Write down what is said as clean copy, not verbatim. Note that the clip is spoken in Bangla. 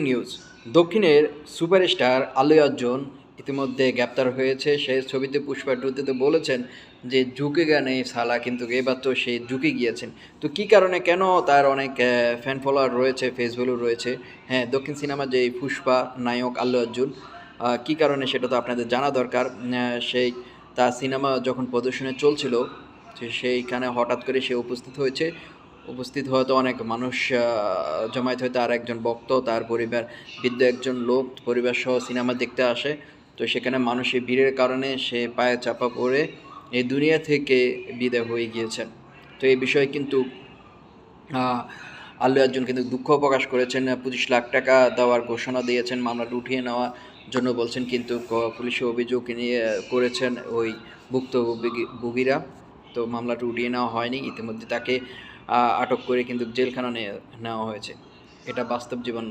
নিউজ দক্ষিণের সুপারস্টার আলু অর্জুন ইতিমধ্যে গ্রেপ্তার হয়েছে। সে ছবিতে পুষ্পা টুতে বলেছেন যে ঝুঁকে গানে সালা, কিন্তু এবার তো সে ঝুঁকে গিয়েছেন। তো কী কারণে, কেন তার অনেক ফ্যান ফলোয়ার রয়েছে, ফেস ভ্যালু রয়েছে। হ্যাঁ, দক্ষিণ সিনেমার যে পুষ্পা নায়ক আল্লু অর্জুন, কী কারণে সেটা তো আপনাদের জানা দরকার। সেই তার সিনেমা যখন প্রদর্শনে চলছিল, সেইখানে হঠাৎ করে সে উপস্থিত হয়েছে। উপস্থিত হওয়াতে অনেক মানুষ জমায়েত হয়। তার একজন ভক্ত, তার পরিবার, বৃদ্ধ একজন লোক পরিবার সহ সিনেমা দেখতে আসে। তো সেখানে মানুষের ভিড়ের কারণে সে পায়ে চাপা পড়ে এই দুনিয়া থেকে বিদায় হয়ে গিয়েছেন। তো এই বিষয়ে কিন্তু আল্লু অর্জুন কিন্তু দুঃখ প্রকাশ করেছেন। 25 লাখ টাকা দেওয়ার ঘোষণা দিয়েছেন, মামলাটা উঠিয়ে নেওয়ার জন্য বলছেন, কিন্তু পুলিশে অভিযোগ নিয়ে করেছেন ওই ভুক্তভোগীরা। তো মামলাটা উঠিয়ে নেওয়া হয়নি। ইতিমধ্যে তাকে আটক করে কিন্তু জেলখানা নেওয়া হয়েছে। এটা বাস্তব জীবন।